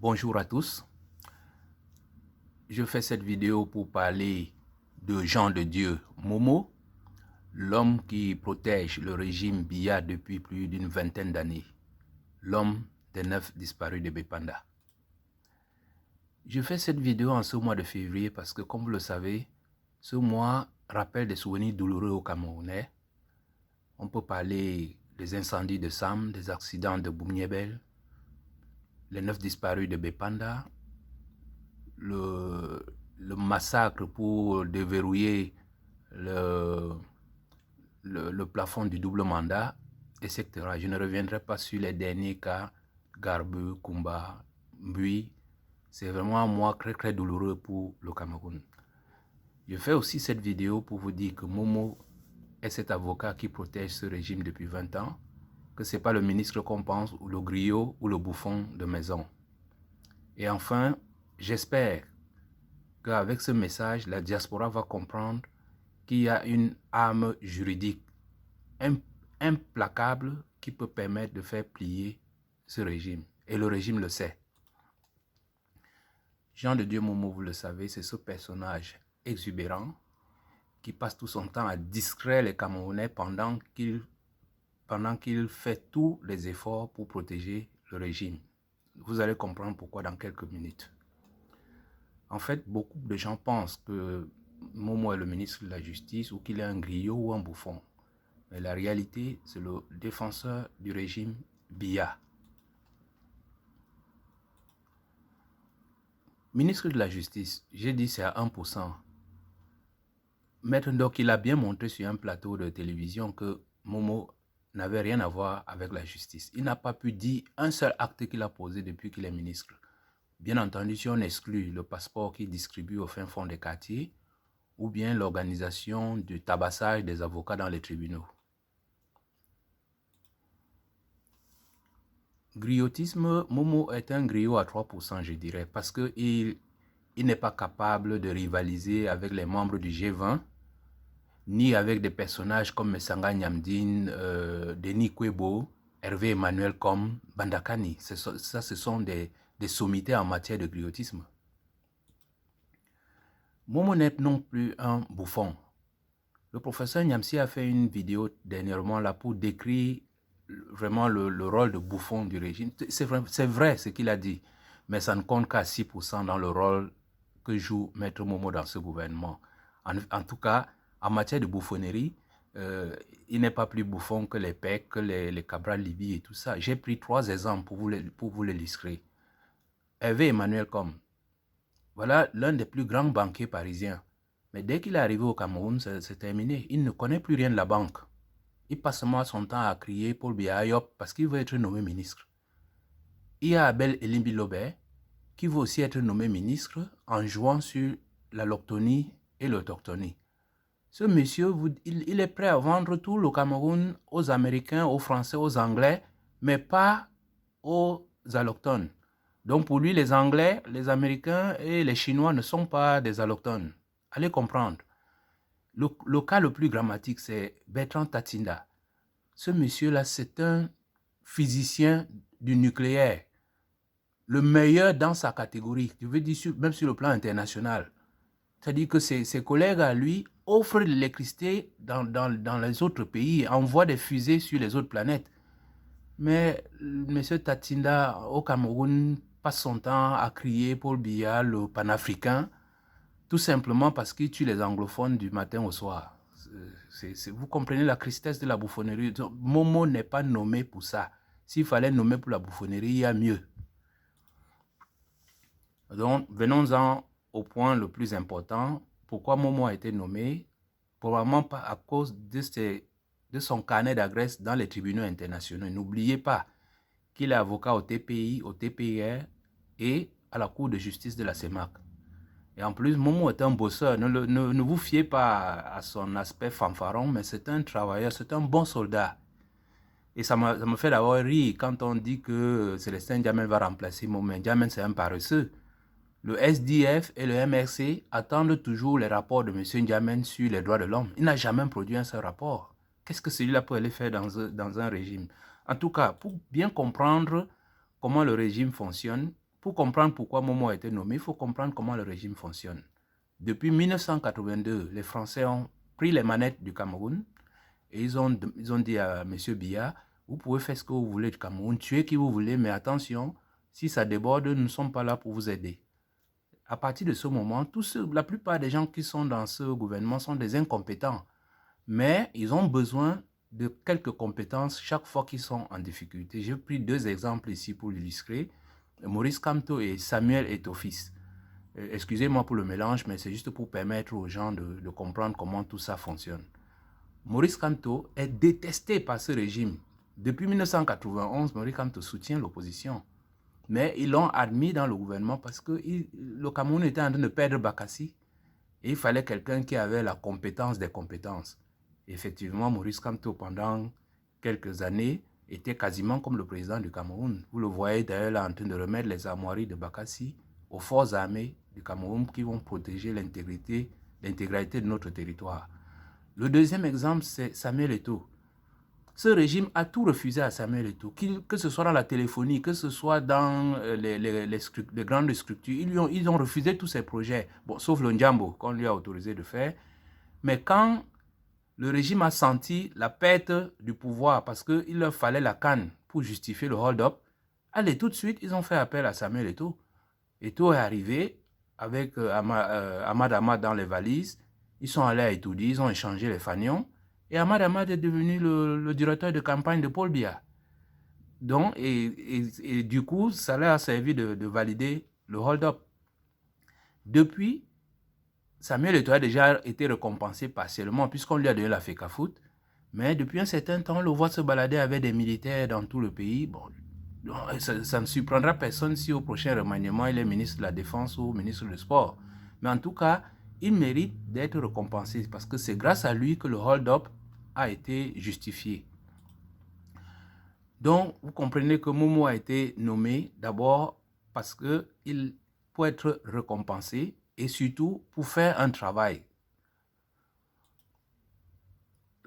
Bonjour à tous. Je fais cette vidéo pour parler de Jean de Dieu Momo, l'homme qui protège le régime Biya depuis plus d'une vingtaine d'années, l'homme des 9 disparus de Bépanda. Je fais cette vidéo en ce mois de février parce que, comme vous le savez, ce mois rappelle des souvenirs douloureux aux Camerounais. On peut parler des incendies de Sam, des accidents de Boumniebel, les 9 disparus de Bépanda, le massacre pour déverrouiller le plafond du double mandat, etc. Je ne reviendrai pas sur les derniers cas, Garbu, Kumba, Mbui. C'est vraiment un mois très douloureux pour le Cameroun. Je fais aussi cette vidéo pour vous dire que Momo est cet avocat qui protège ce régime depuis 20 ans, que ce n'est pas le ministre qu'on pense, ou le griot, ou le bouffon de maison. Et enfin, j'espère qu'avec ce message, la diaspora va comprendre qu'il y a une arme juridique implacable qui peut permettre de faire plier ce régime. Et le régime le sait. Jean de Dieu Momo, vous le savez, c'est ce personnage exubérant qui passe tout son temps à distraire les Camerounais pendant qu'il fait tous les efforts pour protéger le régime. Vous allez comprendre pourquoi dans quelques minutes. En fait, beaucoup de gens pensent que Momo est le ministre de la Justice ou qu'il est un griot ou un bouffon. Mais la réalité, c'est le défenseur du régime Biya. Ministre de la Justice, j'ai dit c'est à 1%. Maître Ndok, il a bien montré sur un plateau de télévision que Momo n'avait rien à voir avec la justice. Il n'a pas pu dire un seul acte qu'il a posé depuis qu'il est ministre. Bien entendu, si on exclut le passeport qu'il distribue au fin fond des quartiers, ou bien l'organisation du tabassage des avocats dans les tribunaux. Griotisme, Momo est un griot à 3%, je dirais, parce qu'il n'est pas capable de rivaliser avec les membres du G20, ni avec des personnages comme Mesanga Nyamdine, Denis Kwebo, Hervé Emmanuel comme Bandakani. Ce sont des sommités en matière de griotisme. Momo n'est non plus un bouffon. Le professeur Nyamsi a fait une vidéo dernièrement là pour décrire vraiment le rôle de bouffon du régime. C'est vrai ce qu'il a dit, mais ça ne compte qu'à 6% dans le rôle que joue Maître Momo dans ce gouvernement. En tout cas, en matière de bouffonnerie, il n'est pas plus bouffon que les PEC, que les Cabral Libye et tout ça. J'ai pris 3 exemples pour vous l'illustrer. Hervé Emmanuel Com, voilà l'un des plus grands banquiers parisiens. Mais dès qu'il est arrivé au Cameroun, c'est terminé. Il ne connaît plus rien de la banque. Il passe seulement son temps à crier Paul Biya Diop parce qu'il veut être nommé ministre. Il y a Abel Elimbi Lobé qui veut aussi être nommé ministre en jouant sur la loctonie et l'autochtonie. Ce monsieur, il est prêt à vendre tout le Cameroun aux Américains, aux Français, aux Anglais, mais pas aux allochtones. Donc pour lui, les Anglais, les Américains et les Chinois ne sont pas des allochtones. Allez comprendre. Le cas le plus dramatique, c'est Bertrand Tatinda. Ce monsieur-là, c'est un physicien du nucléaire. Le meilleur dans sa catégorie. Je veux dire, même sur le plan international. C'est-à-dire que ses collègues à lui offrent de l'électricité dans les autres pays, envoient des fusées sur les autres planètes. Mais M. Tatinda, au Cameroun, passe son temps à crier Paul Biya, le panafricain, tout simplement parce qu'il tue les anglophones du matin au soir. Vous comprenez la tristesse de la bouffonnerie. Momo n'est pas nommé pour ça. S'il fallait nommer pour la bouffonnerie, il y a mieux. Donc, venons-en au point le plus important. Pourquoi Momo a été nommé? Probablement pas à cause de son carnet d'adresse dans les tribunaux internationaux. N'oubliez pas qu'il est avocat au TPI, au TPIR et à la Cour de justice de la CEMAC. Et en plus, Momo est un bosseur. Ne vous fiez pas à son aspect fanfaron, mais c'est un travailleur, c'est un bon soldat. Et ça me fait d'abord rire quand on dit que Célestin Diamène va remplacer Momo. Diamène, c'est un paresseux. Le SDF et le MRC attendent toujours les rapports de M. Diamène sur les droits de l'homme. Il n'a jamais produit un seul rapport. Qu'est-ce que celui-là peut aller faire dans un régime? En tout cas, pour bien comprendre comment le régime fonctionne, pour comprendre pourquoi Momo a été nommé, il faut comprendre comment le régime fonctionne. Depuis 1982, les Français ont pris les manettes du Cameroun et ils ont dit à M. Biya, vous pouvez faire ce que vous voulez du Cameroun, tuer qui vous voulez, mais attention, si ça déborde, nous ne sommes pas là pour vous aider. À partir de ce moment, la plupart des gens qui sont dans ce gouvernement sont des incompétents, mais ils ont besoin de quelques compétences chaque fois qu'ils sont en difficulté. J'ai pris 2 exemples ici pour l'illustrer. Maurice Kamto et Samuel Eto'o-Fils. Excusez-moi pour le mélange, mais c'est juste pour permettre aux gens de comprendre comment tout ça fonctionne. Maurice Kamto est détesté par ce régime. Depuis 1991, Maurice Kamto soutient l'opposition. Mais ils l'ont admis dans le gouvernement parce que le Cameroun était en train de perdre Bakassi. Et il fallait quelqu'un qui avait la compétence des compétences. Et effectivement, Maurice Kamto, pendant quelques années, était quasiment comme le président du Cameroun. Vous le voyez d'ailleurs là en train de remettre les armoiries de Bakassi aux forces armées du Cameroun qui vont protéger l'intégrité de notre territoire. Le deuxième exemple, c'est Samuel Eto'o. Ce régime a tout refusé à Samuel Eto'o, que ce soit dans la téléphonie, que ce soit dans les grandes structures. Ils ont refusé tous ces projets, bon, sauf le Ndjambo, qu'on lui a autorisé de faire. Mais quand le régime a senti la perte du pouvoir, parce qu'il leur fallait la canne pour justifier le hold-up, allez, tout de suite, ils ont fait appel à Samuel Eto'o. Eto'o est arrivé avec Ahmad Ahmad dans les valises. Ils sont allés à Etoudi, ils ont échangé les fanions. Et Ahmad Ahmad est devenu le directeur de campagne de Paul Biya. Donc, et du coup, ça leur a servi de valider le hold-up. Depuis, Samuel Eto'o a déjà été récompensé partiellement puisqu'on lui a donné la FECAFOOT. Mais depuis un certain temps, on le voit se balader avec des militaires dans tout le pays. Bon, ça ne surprendra personne si au prochain remaniement, il est ministre de la Défense ou ministre du Sport. Mais en tout cas, il mérite d'être récompensé parce que c'est grâce à lui que le hold-up a été justifié. Donc, vous comprenez que Momo a été nommé d'abord parce qu'il peut être récompensé et surtout pour faire un travail.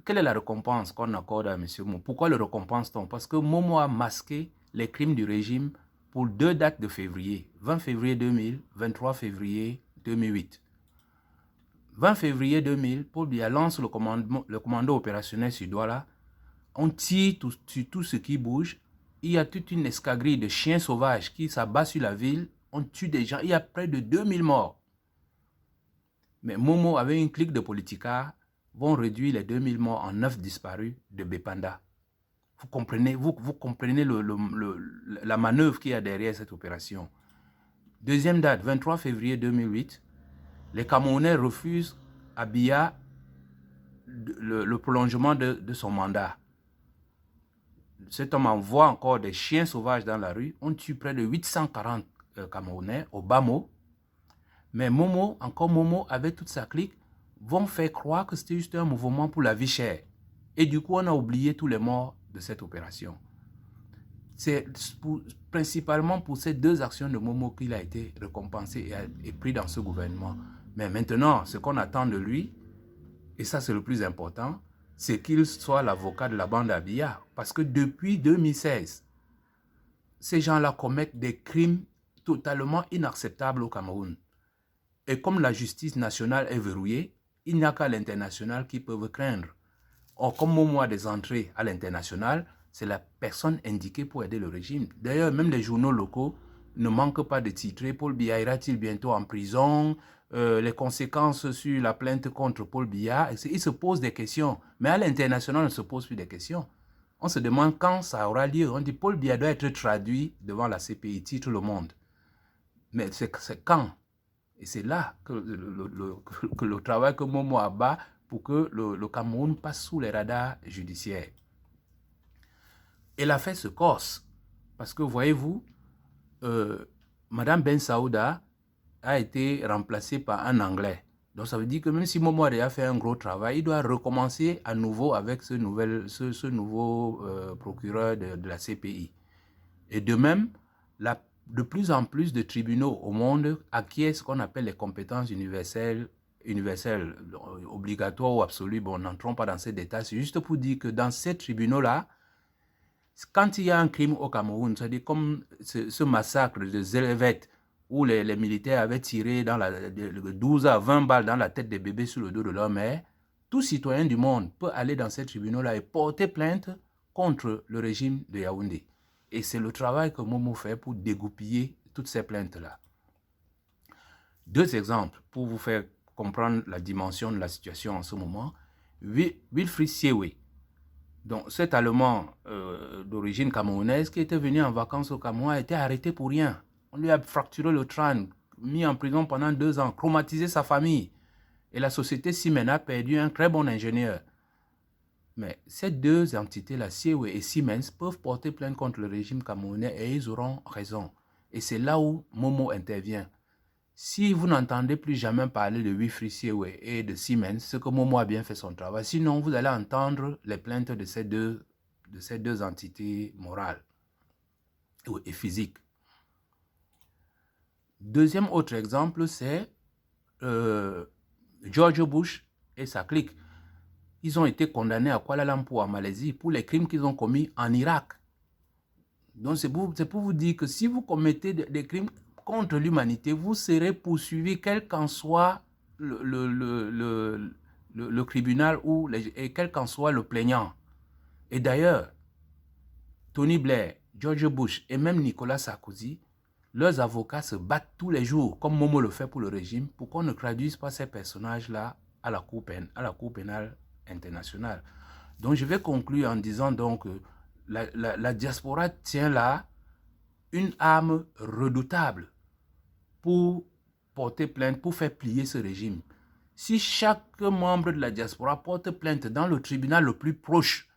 Quelle est la récompense qu'on accorde à M. Momo? Pourquoi le récompense-t-on? Parce que Momo a masqué les crimes du régime pour 2 dates de février. 20 février 2000, 23 février 2008. 20 février 2000, Paul Biya lance le commando opérationnel sur Douala. On tire sur tout ce qui bouge. Il y a toute une escadrille de chiens sauvages qui s'abat sur la ville. On tue des gens. Il y a près de 2000 morts. Mais Momo, avec une clique de politicards, vont réduire les 2000 morts en 9 disparus de Bépanda. Vous comprenez la manœuvre qu'il y a derrière cette opération. Deuxième date, 23 février 2008, les Camerounais refusent à Biya le prolongement de son mandat. Cet homme envoie encore des chiens sauvages dans la rue. On tue près de 840 Camerounais au bas mot. Mais Momo, avec toute sa clique, vont faire croire que c'était juste un mouvement pour la vie chère. Et du coup, on a oublié tous les morts de cette opération. C'est principalement pour ces 2 actions de Momo qu'il a été récompensé et pris dans ce gouvernement. Mais maintenant, ce qu'on attend de lui, et ça c'est le plus important, c'est qu'il soit l'avocat de la bande à Biya. Parce que depuis 2016, ces gens-là commettent des crimes totalement inacceptables au Cameroun. Et comme la justice nationale est verrouillée, il n'y a qu'à l'international qui peuvent craindre. Or, comme Momo a des entrées à l'international, c'est la personne indiquée pour aider le régime. D'ailleurs, même les journaux locaux ne manquent pas de titrer « Paul Biya ira-t-il bientôt en prison ?» les conséquences sur la plainte contre Paul Biya. Ils se posent des questions. Mais à l'international, on ne se pose plus des questions. On se demande quand ça aura lieu. On dit « Paul Biya doit être traduit devant la CPI, titre Le Monde ». Mais c'est quand? Et c'est là que le travail que Momo abat pour que le Cameroun passe sous les radars judiciaires. Et l'affaire se corse. Parce que, voyez-vous, Madame Ben Saouda a été remplacée par un Anglais. Donc, ça veut dire que même si Momo a déjà fait un gros travail, il doit recommencer à nouveau avec ce nouveau procureur de la CPI. Et de même, de plus en plus de tribunaux au monde acquièrent ce qu'on appelle les compétences universelles, obligatoires ou absolues. Bon, n'entrons pas dans ces détails. C'est juste pour dire que dans ces tribunaux-là, Quand il y a un crime au Cameroun, c'est-à-dire comme ce massacre de Zélévette, où les militaires avaient tiré dans 12 à 20 balles dans la tête des bébés sur le dos de leur mère, tout citoyen du monde peut aller dans ces tribunaux-là et porter plainte contre le régime de Yaoundé. Et c'est le travail que Momo fait pour dégoupiller toutes ces plaintes-là. Deux exemples pour vous faire comprendre la dimension de la situation en ce moment. Wilfried Siewe, donc cet Allemand d'origine camerounaise qui était venu en vacances au Cameroun, a été arrêté pour rien. On lui a fracturé le crâne, mis en prison pendant 2 ans, traumatisé sa famille. Et la société Siemens a perdu un très bon ingénieur. Mais ces deux entités-là, Siewe et Siemens, peuvent porter plainte contre le régime camerounais et ils auront raison. Et c'est là où Momo intervient. Si vous n'entendez plus jamais parler de Wilfried Siewe et de Siemens, c'est que Momo a bien fait son travail. Sinon, vous allez entendre les plaintes de ces deux entités morales et physiques. Deuxième autre exemple, c'est George Bush et sa clique. Ils ont été condamnés à Kuala Lumpur, en Malaisie, pour les crimes qu'ils ont commis en Irak. Donc c'est pour vous dire que si vous commettez des crimes contre l'humanité, vous serez poursuivi quel qu'en soit le tribunal et quel qu'en soit le plaignant. Et d'ailleurs, Tony Blair, George Bush et même Nicolas Sarkozy, leurs avocats se battent tous les jours, comme Momo le fait pour le régime, pour qu'on ne traduise pas ces personnages-là à la Cour pénale internationale. Donc je vais conclure en disant donc que la diaspora tient là une arme redoutable pour porter plainte, pour faire plier ce régime. Si chaque membre de la diaspora porte plainte dans le tribunal le plus proche,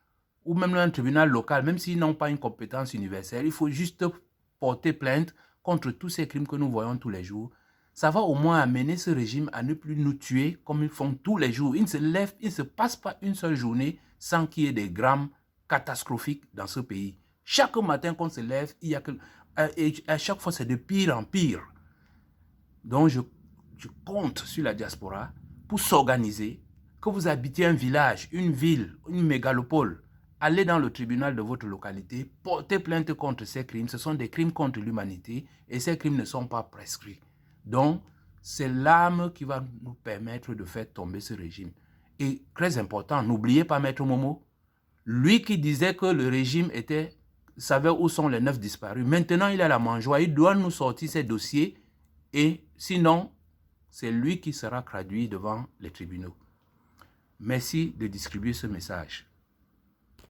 ou même dans un tribunal local, même s'ils n'ont pas une compétence universelle, il faut juste porter plainte contre tous ces crimes que nous voyons tous les jours. Ça va au moins amener ce régime à ne plus nous tuer comme ils font tous les jours. Il ne se passe pas une seule journée sans qu'il y ait des drames catastrophiques dans ce pays. Chaque matin qu'on se lève, il y a et à chaque fois c'est de pire en pire. Donc je compte sur la diaspora pour s'organiser, que vous habitiez un village, une ville, une mégalopole, allez dans le tribunal de votre localité, portez plainte contre ces crimes. Ce sont des crimes contre l'humanité et ces crimes ne sont pas prescrits. Donc, c'est l'arme qui va nous permettre de faire tomber ce régime. Et très important, n'oubliez pas Maître Momo, lui qui disait que le régime savait où sont les 9 disparus. Maintenant, il a la mangeoire, il doit nous sortir ces dossiers et sinon, c'est lui qui sera traduit devant les tribunaux. Merci de distribuer ce message.